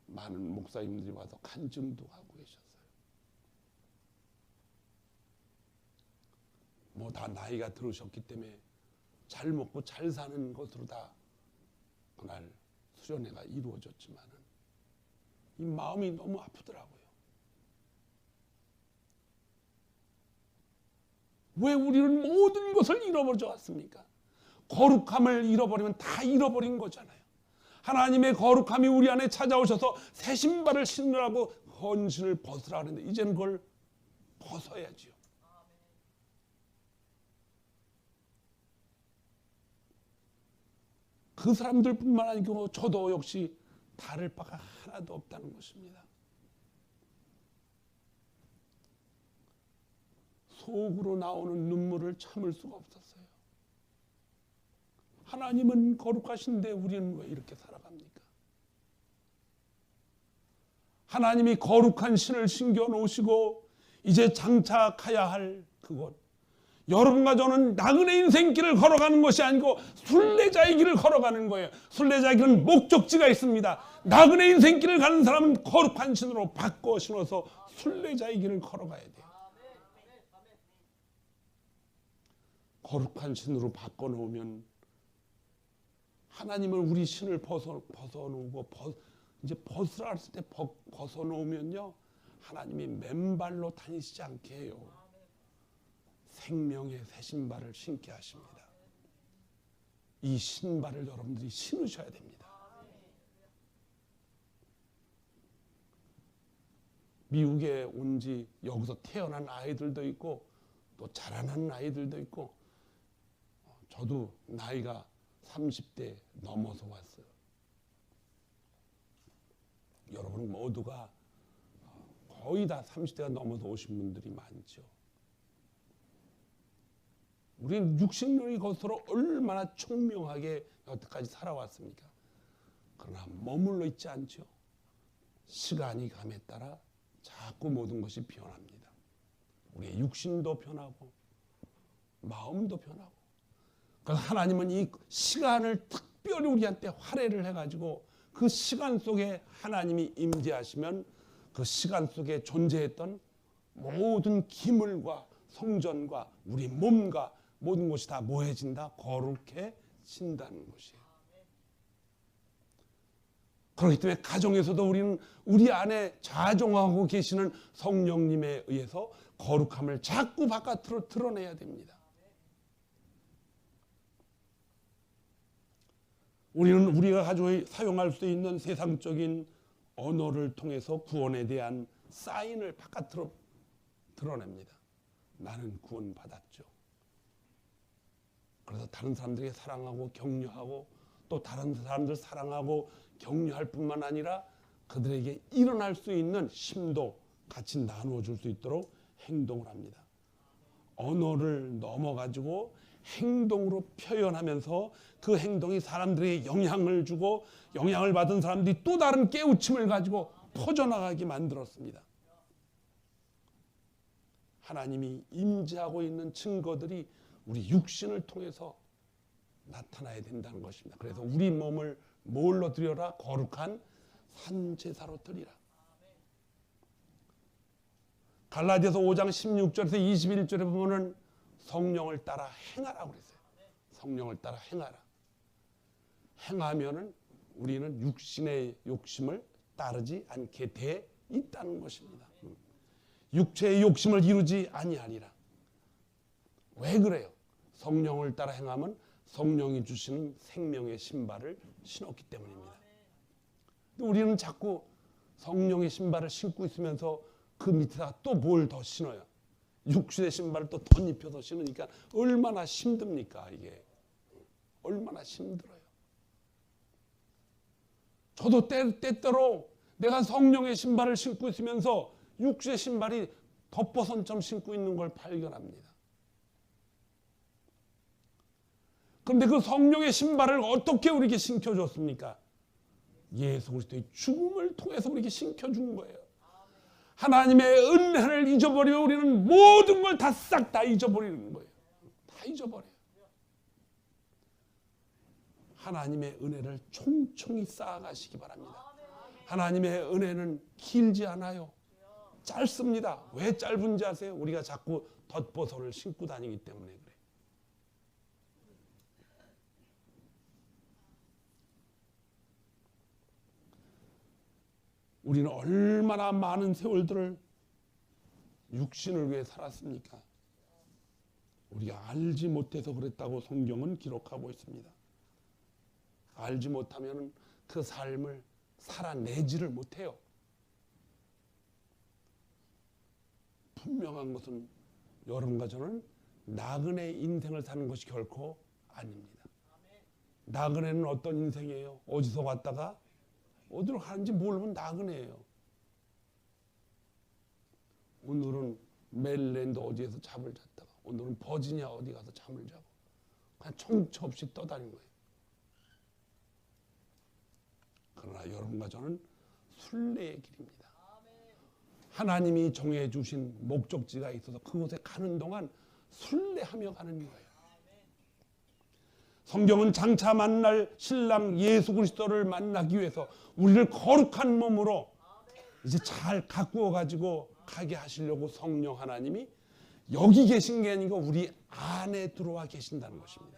많은 목사님들이 와서 간증도 하고 계셨어요. 뭐 다 나이가 들으셨기 때문에 잘 먹고 잘 사는 것으로 다 그날 수련회가 이루어졌지만은 이 마음이 너무 아프더라고요. 왜 우리는 모든 것을 잃어버려 왔습니까? 거룩함을 잃어버리면 다 잃어버린 거잖아요. 하나님의 거룩함이 우리 안에 찾아오셔서 새 신발을 신으라고 헌신을 벗으라 하는데 이제는 그걸 벗어야지요. 그 사람들뿐만 아니고 저도 역시 다를 바가 하나도 없다는 것입니다. 속으로 나오는 눈물을 참을 수가 없었어요. 하나님은 거룩하신데 우리는 왜 이렇게 살아갑니까? 하나님이 거룩한 신을 신겨놓으시고 이제 장착해야 할 그곳, 여러분과 저는 나그네 인생길을 걸어가는 것이 아니고 순례자의 길을 걸어가는 거예요. 순례자의 길은 목적지가 있습니다. 나그네 인생길을 가는 사람은 거룩한 신으로 바꿔 신어서 순례자의 길을 걸어가야 돼요. 거룩한 신으로 바꿔놓으면 하나님을 우리 신을 벗어놓고 이제 벗으라 했을 때 벗어놓으면요 하나님이 맨발로 다니시지 않게 해요. 생명의 새 신발을 신게 하십니다. 이 신발을 여러분들이 신으셔야 됩니다. 미국에 온 지 여기서 태어난 아이들도 있고 또 자라나는 아이들도 있고 저도 나이가 30대 넘어서 왔어요. 여러분 모두가 거의 다 30대가 넘어서 오신 분들이 많죠. 우리는 육신의 것으로 얼마나 총명하게 여태까지 살아왔습니까? 그러나 머물러 있지 않죠. 시간이 감에 따라 자꾸 모든 것이 변합니다. 우리의 육신도 변하고 마음도 변하고. 그래서 하나님은 이 시간을 특별히 우리한테 할애를 해가지고 그 시간 속에 하나님이 임재하시면 그 시간 속에 존재했던 모든 기물과 성전과 우리 몸과 모든 것이 다 뭐해진다? 거룩해진다는 것이에요. 그렇기 때문에 가정에서도 우리는 우리 안에 자종하고 계시는 성령님에 의해서 거룩함을 자꾸 바깥으로 드러내야 됩니다. 우리는 우리가 가지고 사용할 수 있는 세상적인 언어를 통해서 구원에 대한 사인을 바깥으로 드러냅니다. 나는 구원받았죠. 그래서 다른 사람들에게 사랑하고 격려하고 또 다른 사람들 사랑하고 격려할 뿐만 아니라 그들에게 일어날 수 있는 힘도 같이 나누어 줄 수 있도록 행동을 합니다. 언어를 넘어가지고 행동으로 표현하면서 그 행동이 사람들에게 영향을 주고 영향을 받은 사람들이 또 다른 깨우침을 가지고 퍼져나가게 만들었습니다. 하나님이 임재하고 있는 증거들이 우리 육신을 통해서 나타나야 된다는 것입니다. 그래서 우리 몸을 뭘로 드려라? 거룩한 산제사로 드리라. 갈라디아서 5장 16절에서 21절에 보면은 성령을 따라 행하라고 그랬어요. 성령을 따라 행하라. 행하면은 우리는 육신의 욕심을 따르지 않게 돼 있다는 것입니다. 육체의 욕심을 이루지 아니하리라. 왜 그래요? 성령을 따라 행하면 성령이 주시는 생명의 신발을 신었기 때문입니다. 우리는 자꾸 성령의 신발을 신고 있으면서 그 밑에다가 또 뭘 더 신어요. 육신의 신발을 또 덧입혀서 신으니까 얼마나 힘듭니까 이게. 얼마나 힘들어요. 저도 때때로 내가 성령의 신발을 신고 있으면서 육신의 신발이 덮버선처럼 신고 있는 걸 발견합니다. 그런데 그 성령의 신발을 어떻게 우리에게 신겨줬습니까? 예수 그리스도의 죽음을 통해서 우리에게 신겨준 거예요. 하나님의 은혜를 잊어버리면 우리는 모든 걸 다 싹 다 잊어버리는 거예요. 다 잊어버려요. 하나님의 은혜를 총총히 쌓아가시기 바랍니다. 하나님의 은혜는 길지 않아요. 짧습니다. 왜 짧은지 아세요? 우리가 자꾸 덧버섯을 신고 다니기 때문에 그래요. 우리는 얼마나 많은 세월들을 육신을 위해 살았습니까? 우리가 알지 못해서 그랬다고 성경은 기록하고 있습니다. 알지 못하면 그 삶을 살아내지를 못해요. 분명한 것은 여러분과 저는 나그네 인생을 사는 것이 결코 아닙니다. 나그네는 어떤 인생이에요? 어디서 왔다가 어디로 가는지 모르면 나그네예요. 오늘은 메릴랜드 어디에서 잠을 잤다가 오늘은 버지니아 어디 가서 잠을 자고 그냥 정처 없이 떠다닌 거예요. 그러나 여러분과 저는 순례의 길입니다. 하나님이 정해 주신 목적지가 있어서 그곳에 가는 동안 순례하며 가는 거예요. 성경은 장차 만날 신랑 예수 그리스도를 만나기 위해서 우리를 거룩한 몸으로 이제 잘 가꾸어 가지고 가게 하시려고 성령 하나님이 여기 계신 게 아니고 우리 안에 들어와 계신다는 것입니다.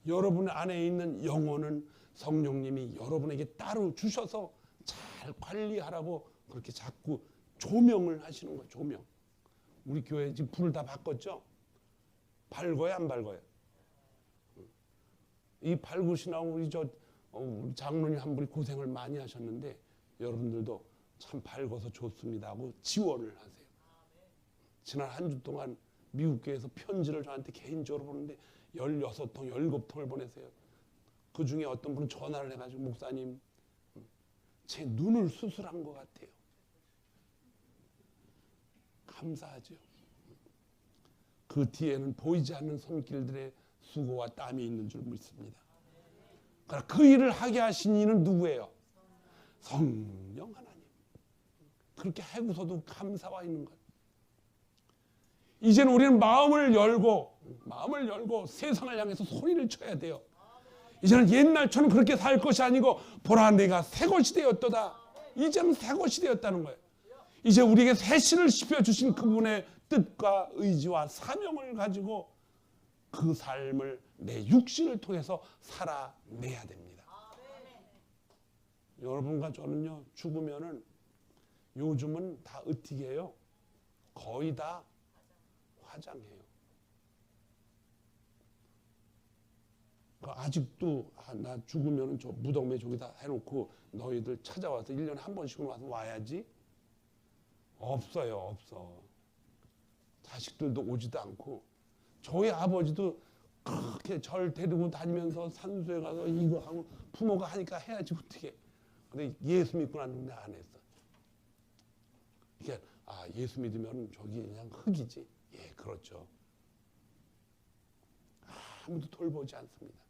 여러분 안에 있는 영혼은 성령님이 여러분에게 따로 주셔서 잘 관리하라고 그렇게 자꾸 조명을 하시는 거예요. 조명. 우리 교회 지금 불을 다 바꿨죠? 밝아요, 안 밝아요? 이 밝으시라고 우리 장로님 한 분이 고생을 많이 하셨는데 여러분들도 참 밝아서 좋습니다 하고 지원을 하세요. 지난 한 주 동안 미국 교회에서 편지를 저한테 개인적으로 보는데 16통, 17통을 보내세요. 그 중에 어떤 분은 전화를 해가지고 목사님 제 눈을 수술한 것 같아요. 감사하죠. 그 뒤에는 보이지 않는 손길들의 수고와 땀이 있는 줄 믿습니다. 그러나 그 일을 하게 하신 이는 누구예요? 성령 하나님. 그렇게 하고서도 감사와 있는 것. 이제는 우리는 마음을 열고 세상을 향해서 소리를 쳐야 돼요. 이제는 옛날처럼 그렇게 살 것이 아니고 보라 내가 새 것이 되었도다. 이제는 새 것이 되었다는 거예요. 이제 우리에게 새 신을 씹혀주신 그분의 뜻과 의지와 사명을 가지고 그 삶을 내 육신을 통해서 살아내야 됩니다. 여러분과 저는요 죽으면은 요즘은 다 어떻게 해요? 거의 다 화장해요. 아직도 나 죽으면은 저 무덤에 저기다 해놓고 너희들 찾아와서 1년에 한 번씩은 와서 와야지. 없어요, 없어. 자식들도 오지도 않고 저희 아버지도 그렇게 절 데리고 다니면서 산소에 가서 이거 하고 부모가 하니까 해야지 어떻게. 근데 예수 믿고 났는데 안 했어. 이게 예수 믿으면 저기 그냥 흙이지. 예, 그렇죠. 아무도 돌보지 않습니다.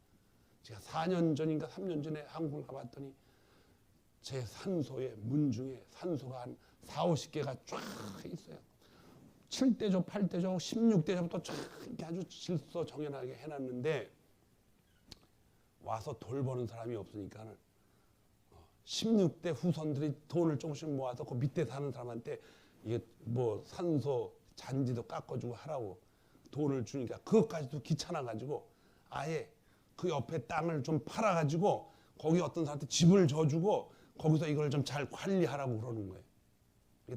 제가 4년 전인가 3년 전에 한국을 가봤더니 제 산소의 문중에 산소가 한 4, 50개가 쫙 있어요. 7대조, 8대조, 16대조부터 쫙 이렇게 아주 질서 정연하게 해놨는데 와서 돌보는 사람이 없으니까 16대 후손들이 돈을 조금씩 모아서 그 밑에 사는 사람한테 이게 뭐 산소 잔디도 깎아주고 하라고 돈을 주니까 그것까지도 귀찮아가지고 아예 그 옆에 땅을 좀 팔아가지고 거기 어떤 사람한테 집을 져주고 거기서 이걸 좀 잘 관리하라고 그러는 거예요.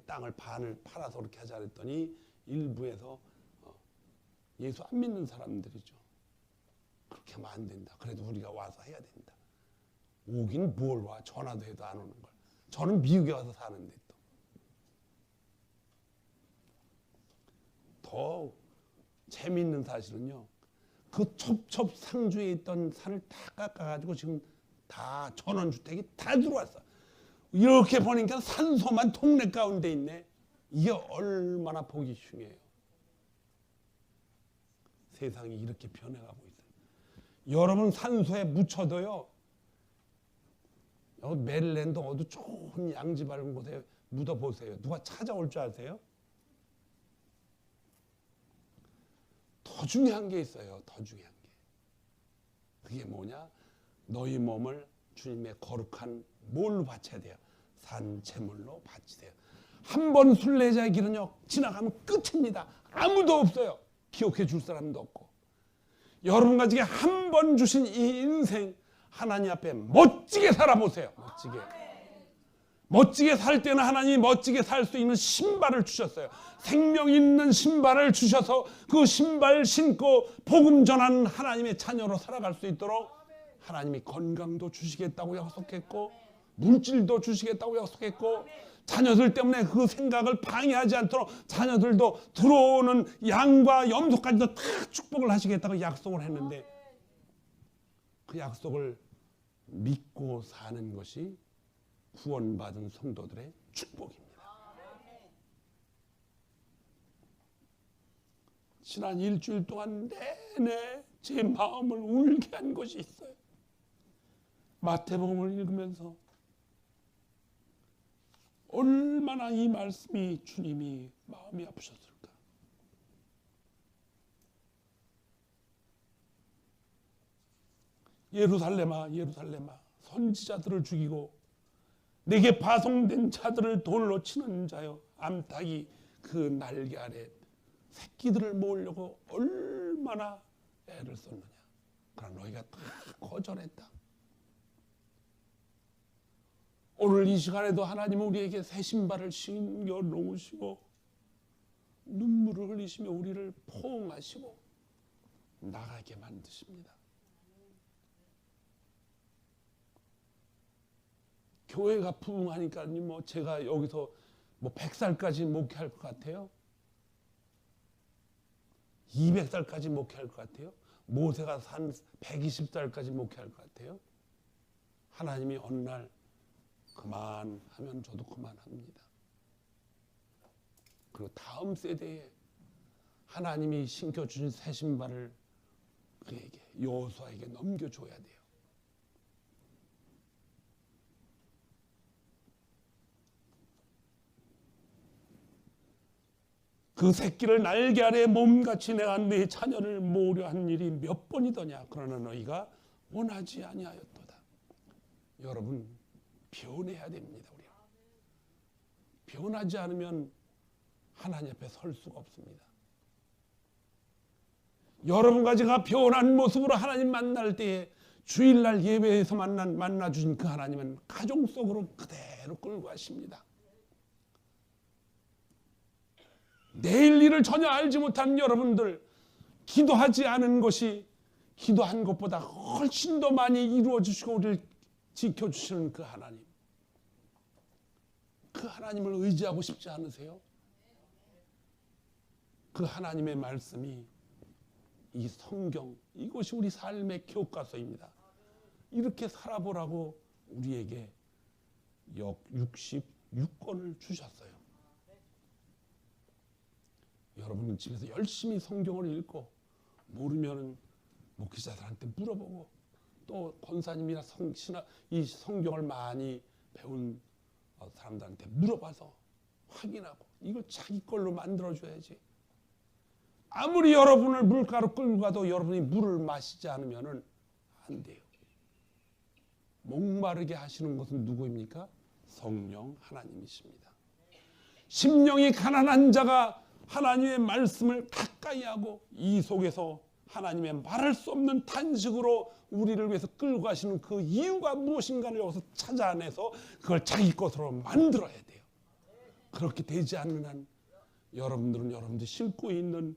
땅을 반을 팔아서 그렇게 하자 그랬더니 일부에서 예수 안 믿는 사람들이죠. 그렇게 하면 안 된다. 그래도 우리가 와서 해야 된다. 오긴 뭘 와. 전화도 해도 안 오는 걸. 저는 미국에 와서 사는데 더 재미있는 사실은요. 그 첩첩상주에 있던 산을 다 깎아가지고 지금 다 전원주택이 다 들어왔어. 이렇게 보니까 산소만 동네 가운데 있네. 이게 얼마나 보기 흉해요. 세상이 이렇게 변해가고 있어요. 여러분 산소에 묻혀도요. 여기 메릴랜드 어디 좋은 양지 밝은 곳에 묻어보세요. 누가 찾아올 줄 아세요? 더 중요한 게 있어요. 더 중요한 게. 그게 뭐냐? 너희 몸을 주님의 거룩한 뭘로 바쳐야 돼요? 산채물로 바치세요. 한 번 순례자의 길은요 지나가면 끝입니다. 아무도 없어요. 기억해 줄 사람도 없고. 여러분 가지고 한 번 주신 이 인생 하나님 앞에 멋지게 살아보세요. 멋지게 살 때는 하나님이 멋지게 살 수 있는 신발을 주셨어요. 생명 있는 신발을 주셔서 그 신발 신고 복음 전하는 하나님의 자녀로 살아갈 수 있도록 하나님이 건강도 주시겠다고 약속했고 물질도 주시겠다고 약속했고 자녀들 때문에 그 생각을 방해하지 않도록 자녀들도 들어오는 양과 염소까지도 다 축복을 하시겠다고 약속을 했는데 그 약속을 믿고 사는 것이 구원받은 성도들의 축복입니다. 지난 일주일 동안 내내 제 마음을 울게 한 것이 있어요. 마태복음을 읽으면서 얼마나 이 말씀이 주님이 마음이 아프셨을까. 예루살렘아 예루살렘아 선지자들을 죽이고 내게 파송된 자들을 돌로 치는 자여 암탉이 그 날개 아래 새끼들을 모으려고 얼마나 애를 썼느냐. 그러나 너희가 다 거절했다. 오늘 이 시간에도 하나님은 우리에게 새 신발을 신겨 놓으시고 눈물을 흘리시며 우리를 포옹하시고 나가게 만드십니다. 교회가 부흥하니까 뭐 제가 여기서 뭐 100살까지 목회할 것 같아요? 200살까지 목회할 것 같아요? 모세가 산 120살까지 목회할 것 같아요? 하나님이 어느 날 그만하면 저도 그만합니다. 그리고 다음 세대에 하나님이 신겨주신 새 신발을 그에게 여호수아에게 넘겨줘야 돼요. 그 새끼를 날개 아래 몸같이 내가 네 자녀를 모으려 한 일이 몇 번이더냐. 그러나 너희가 원하지 아니하였도다. 여러분 변해야 됩니다. 우리가 변하지 않으면 하나님 앞에 설 수가 없습니다. 여러분과 제가 변한 모습으로 하나님 만날 때에 주일날 예배에서 만나주신 그 하나님은 가정 속으로 그대로 끌고 가십니다. 내일 일을 전혀 알지 못한 여러분들, 기도하지 않은 것이 기도한 것보다 훨씬 더 많이 이루어주시고 우리를 지켜주시는 그 하나님, 그 하나님을 의지하고 싶지 않으세요? 그 하나님의 말씀이 이 성경, 이것이 우리 삶의 교과서입니다. 이렇게 살아보라고 우리에게 역 66권을 주셨어요. 여러분은 집에서 열심히 성경을 읽고 모르면 목회자들한테 물어보고 또 권사님이나 이 성경을 많이 배운 사람들한테 물어봐서 확인하고 이걸 자기 걸로 만들어줘야지. 아무리 여러분을 물가로 끌고 가도 여러분이 물을 마시지 않으면 안 돼요. 목마르게 하시는 것은 누구입니까? 성령 하나님이십니다. 심령이 가난한 자가 하나님의 말씀을 가까이 하고 이 속에서 하나님의 말할 수 없는 탄식으로 우리를 위해서 끌고 가시는 그 이유가 무엇인가를 여기서 찾아내서 그걸 자기 것으로 만들어야 돼요. 그렇게 되지 않는 한 여러분들은 여러분들이 신고 있는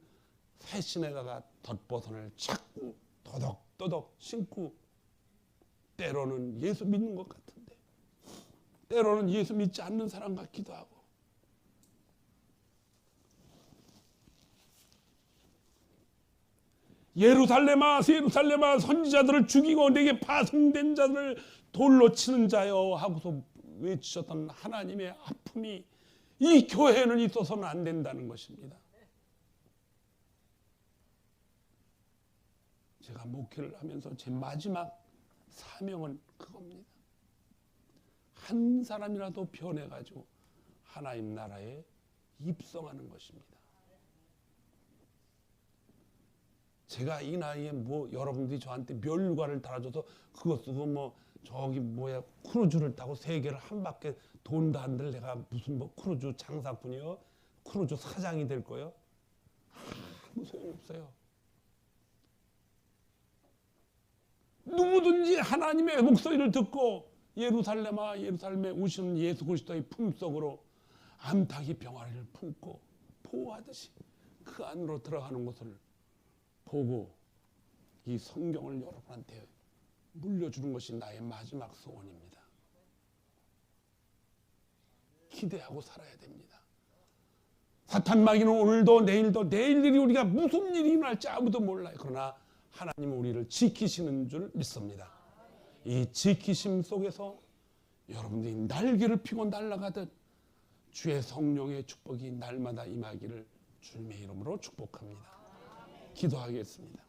새 신에다가 덧버선을 자꾸 더덕더덕 신고 때로는 예수 믿는 것 같은데 때로는 예수 믿지 않는 사람 같기도 하고 예루살렘아 예루살렘아 선지자들을 죽이고 내게 파송된 자들을 돌로 치는 자여 하고서 외치셨던 하나님의 아픔이 이 교회에는 있어서는 안 된다는 것입니다. 제가 목회를 하면서 제 마지막 사명은 그겁니다. 한 사람이라도 변해가지고 하나님 나라에 입성하는 것입니다. 제가 이 나이에 뭐 여러분들이 저한테 멸류관을 달아줘서 그거 쓰고 뭐 저기 뭐야 크루즈를 타고 세계를 한 바퀴 돈다 한들 내가 무슨 뭐 크루즈 장사꾼이요? 크루즈 사장이 될 거요? 아무 소용없어요. 누구든지 하나님의 목소리를 듣고 예루살렘아 예루살렘에 오시는 예수 그리스도의 품속으로 암탉이 병아리를 품고 보호하듯이 그 안으로 들어가는 것을 보고 이 성경을 여러분한테 물려주는 것이 나의 마지막 소원입니다. 기대하고 살아야 됩니다. 사탄 마귀는 오늘도 내일도 내일 일이 우리가 무슨 일이 일어날지 아무도 몰라요. 그러나 하나님은 우리를 지키시는 줄 믿습니다. 이 지키심 속에서 여러분들이 날개를 펴고 날아가듯 주의 성령의 축복이 날마다 임하기를 주님의 이름으로 축복합니다. 기도하겠습니다.